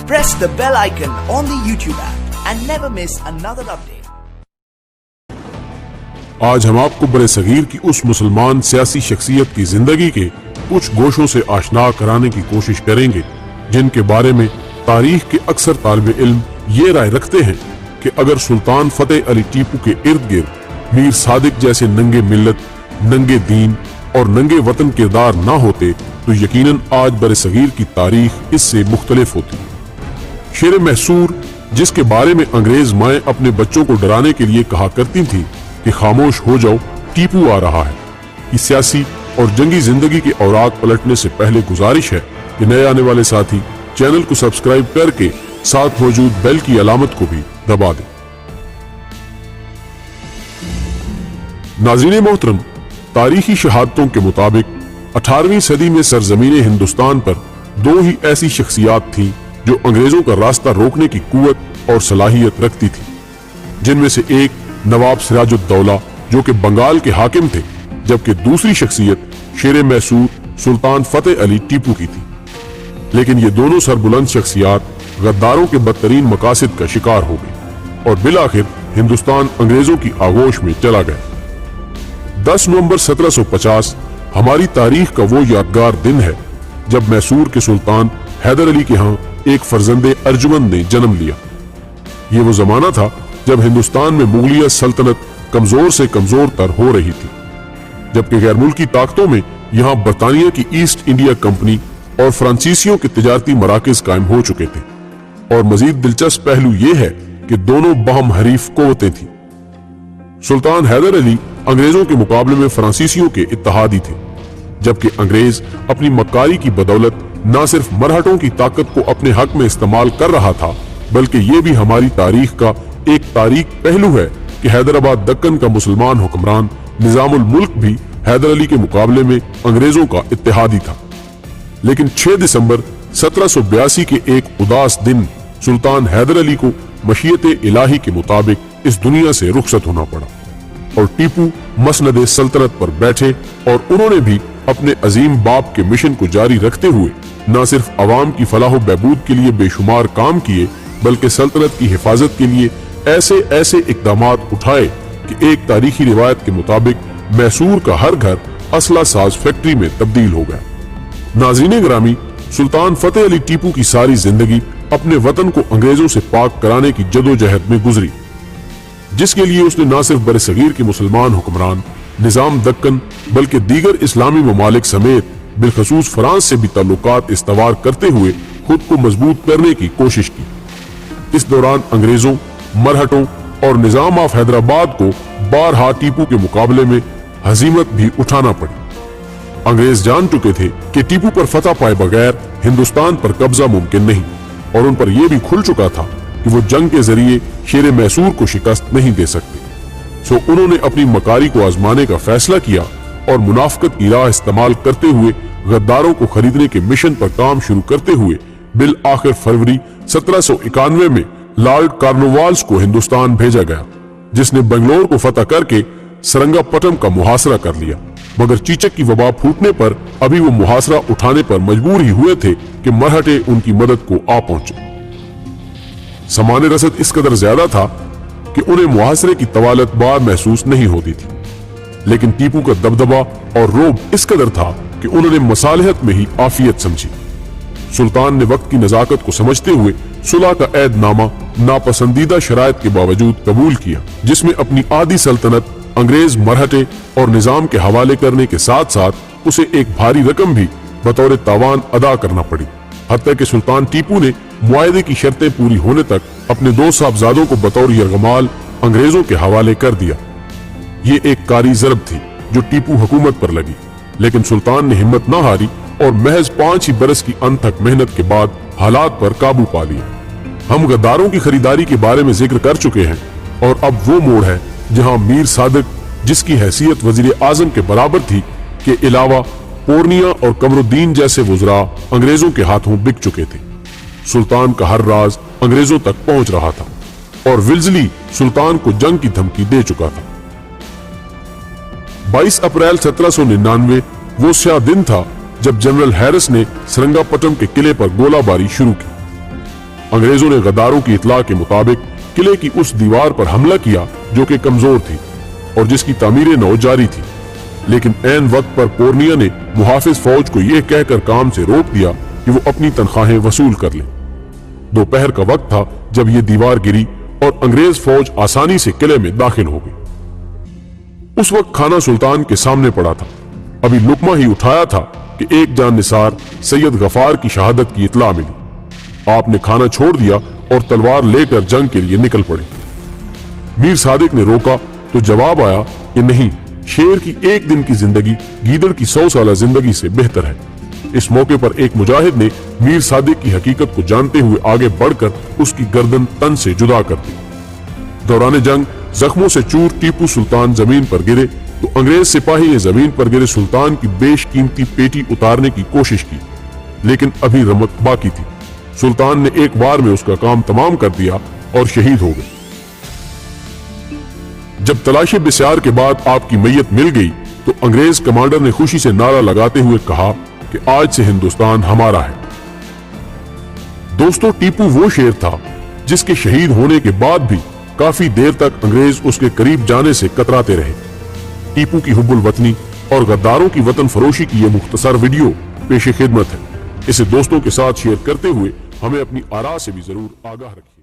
Press the bell icon on the YouTube app and never miss another update. آج ہم آپ کو برے صغیر کی اس مسلمان سیاسی شخصیت کی زندگی کے کچھ گوشوں سے آشنا کرانے کی کوشش کریں گے جن کے بارے میں تاریخ کے اکثر طالب علم یہ رائے رکھتے ہیں کہ اگر سلطان فتح علی ٹیپو کے ارد گرد میر صادق جیسے ننگے ملت، ننگے دین اور ننگے وطن کردار نہ ہوتے تو یقیناً آج برے صغیر کی تاریخ اس سے مختلف ہوتی۔ شیر محصور جس کے بارے میں انگریز مائیں اپنے بچوں کو ڈرانے کے لیے کہا کرتی تھی کہ خاموش ہو جاؤ ٹیپو آ رہا ہے، کی سیاسی اور جنگی زندگی کے اوراق پلٹنے سے پہلے گزارش ہے کہ نئے آنے والے ساتھی چینل کو سبسکرائب کر کے ساتھ موجود بیل کی علامت کو بھی دبا دیں۔ ناظرین محترم، تاریخی شہادتوں کے مطابق 18ویں صدی میں سرزمین ہندوستان پر دو ہی ایسی شخصیات تھیں جو انگریزوں کا راستہ روکنے کی قوت اور صلاحیت رکھتی تھی، جن میں سے ایک نواب سراج الدولہ جو کہ بنگال کے حاکم تھے، جبکہ دوسری شخصیت شیر محصور سلطان فتح علی ٹیپو کی تھی۔ لیکن یہ دونوں سربلند شخصیات غداروں کے بدترین مقاصد کا شکار ہو گئی اور بالآخر ہندوستان انگریزوں کی آغوش میں چلا گیا۔ 10 نومبر 1750 ہماری تاریخ کا وہ یادگار دن ہے جب میسور کے سلطان حیدر علی کے ہاں ایک فرزند ارجمند نے جنم لیا۔ یہ وہ زمانہ تھا جب ہندوستان میں مغلیہ سلطنت کمزور سے کمزور تر ہو رہی تھی، جبکہ غیر ملکی طاقتوں میں یہاں برطانیہ کی ایسٹ انڈیا کمپنی اور فرانسیسیوں کے تجارتی مراکز قائم ہو چکے تھے، اور مزید دلچسپ پہلو یہ ہے کہ دونوں باہم حریف قوتیں تھیں۔ سلطان حیدر علی انگریزوں کے مقابلے میں فرانسیسیوں کے اتحادی تھے، جبکہ انگریز اپنی مکاری کی بدولت نہ صرف مرہٹوں کی طاقت کو اپنے حق میں استعمال کر رہا تھا، بلکہ یہ بھی ہماری تاریخ کا ایک تاریک پہلو ہے کہ حیدرآباد دکن کا مسلمان حکمران نظام الملک بھی حیدر علی کے مقابلے میں انگریزوں کا اتحادی تھا۔ لیکن 6 دسمبر 1782 کے ایک اداس دن سلطان حیدر علی کو مشیت الہی کے مطابق اس دنیا سے رخصت ہونا پڑا، اور ٹیپو مسند سلطنت پر بیٹھے، اور انہوں نے بھی اپنے عظیم باپ کے مشن کو جاری رکھتے ہوئے نہ صرف عوام کی فلاح و بہبود کے لیے بے شمار کام کیے، بلکہ سلطنت کی حفاظت کے لیے ایسے اقدامات اٹھائے کہ ایک تاریخی روایت کے مطابق میسور کا ہر گھر اسلحہ ساز فیکٹری میں تبدیل ہو گیا۔ ناظرین گرامی، سلطان فتح علی ٹیپو کی ساری زندگی اپنے وطن کو انگریزوں سے پاک کرانے کی جدوجہد میں گزری، جس کے لیے اس نے نہ صرف برِ صغیر کے مسلمان حکمران نظام دکن بلکہ دیگر اسلامی ممالک سمیت بالخصوص فرانس سے بھی تعلقات استوار کرتے ہوئے خود کو مضبوط کرنے کی کوشش کی۔ اس دوران انگریزوں، مرہٹوں اور نظام آف حیدرآباد کو بارہا ٹیپو کے مقابلے میں ہزیمت بھی اٹھانا پڑی۔ انگریز جان چکے تھے کہ ٹیپو پر فتح پائے بغیر ہندوستان پر قبضہ ممکن نہیں، اور ان پر یہ بھی کھل چکا تھا کہ وہ جنگ کے ذریعے شیر محصور کو شکست نہیں دے سکتے، سو انہوں نے اپنی مکاری کو آزمانے کا فیصلہ کیا اور منافقت کی راہ استعمال کرتے ہوئے غداروں کو خریدنے کے مشن پر کام شروع کرتے ہوئے بالآخر فروری 1791 میں لارڈ کارنوالز کو ہندوستان بھیجا گیا، جس نے بنگلور کو فتح کر کے سرنگا پٹم کا محاصرہ کر لیا، مگر چیچک کی وبا پھوٹنے پر ابھی وہ محاصرہ اٹھانے پر مجبور ہی ہوئے تھے کہ مرہٹے ان کی مدد کو آ پہنچے۔ سامان رسد اس قدر زیادہ تھا کہ انہیں محاصرے کی طوالت بار محسوس نہیں ہوتی تھی، لیکن ٹیپو کا دبدبا اور روب اس قدر تھا کہ انہوں نے مصالحت میں ہی عافیت سمجھی۔ سلطان نے وقت کی نزاکت کو سمجھتے ہوئے صلح کا عہد نامہ ناپسندیدہ شرائط کے باوجود قبول کیا، جس میں اپنی آدھی سلطنت انگریز مرہٹے اور نظام کے حوالے کرنے کے ساتھ ساتھ اسے ایک بھاری رقم بھی بطور تاوان ادا کرنا پڑی، حتیٰ کہ سلطان ٹیپو نے معاہدے کی شرطیں پوری ہونے تک اپنے 2 صاحبزادوں کو بطور یرغمال انگریزوں کے حوالے کر دیا۔ یہ ایک کاری ضرب تھی جو ٹیپو حکومت پر لگی، لیکن سلطان نے ہمت نہ ہاری اور محض 5 ہی برس کی انتھک محنت کے بعد حالات پر قابو پا لیا۔ ہم غداروں کی خریداری کے بارے میں ذکر کر چکے ہیں، اور اب وہ موڑ ہے جہاں میر صادق، جس کی حیثیت وزیر اعظم کے برابر تھی، کے علاوہ پورنیا اور قمر الدین جیسے وزراء انگریزوں کے ہاتھوں بک چکے تھے۔ سلطان کا ہر راز انگریزوں تک پہنچ رہا تھا، اور ولزلی سلطان کو جنگ کی دھمکی دے چکا تھا۔ 22 اپریل 1799 وہ سیاہ دن تھا جب جنرل ہیرس نے سرنگا پٹم کے قلعے پر گولہ باری شروع کی۔ انگریزوں نے غداروں کی اطلاع کے مطابق قلعے کی اس دیوار پر حملہ کیا جو کہ کمزور تھی اور جس کی تعمیر نو جاری تھی، لیکن عین وقت پر پورنیا نے محافظ فوج کو یہ کہہ کر کام سے روک دیا کہ وہ اپنی تنخواہیں وصول کر لیں۔ دوپہر کا وقت تھا جب یہ دیوار گری اور انگریز فوج آسانی سے قلعے میں داخل ہو گئی۔ اس وقت کھانا سلطان کے سامنے پڑا تھا، ابھی لقمہ ہی اٹھایا تھا کہ ایک جان نثار سید غفار کی شہادت کی اطلاع ملی۔ آپ نے کھانا چھوڑ دیا اور تلوار لے کر جنگ کے لیے نکل پڑے۔ میر صادق نے روکا تو جواب آیا کہ نہیں، شیر کی ایک دن کی زندگی گیدڑ کی 100 سالہ زندگی سے بہتر ہے۔ اس موقع پر ایک مجاہد نے میر صادق کی حقیقت کو جانتے ہوئے آگے بڑھ کر اس کی گردن تن سے جدا کر دی۔ دوران جنگ زخموں سے چور ٹیپو سلطان زمین پر گرے تو انگریز سپاہی نے زمین پر گرے سلطان کی بیش قیمتی پیٹی اتارنے کی کوشش کی، لیکن ابھی رمق باقی تھی۔ سلطان نے ایک بار میں اس کا کام تمام کر دیا اور شہید ہو گئے۔ جب تلاشی بسیار کے بعد آپ کی میت مل گئی تو انگریز کمانڈر نے خوشی سے نعرہ لگاتے ہوئے کہا کہ آج سے ہندوستان ہمارا ہے۔ دوستو، ٹیپو وہ شیر تھا جس کے شہید ہونے کے بعد بھی کافی دیر تک انگریز اس کے قریب جانے سے کتراتے رہے۔ ٹیپو کی حب الوطنی اور غداروں کی وطن فروشی کی یہ مختصر ویڈیو پیش خدمت ہے۔ اسے دوستوں کے ساتھ شیئر کرتے ہوئے ہمیں اپنی آراء سے بھی ضرور آگاہ رکھیے۔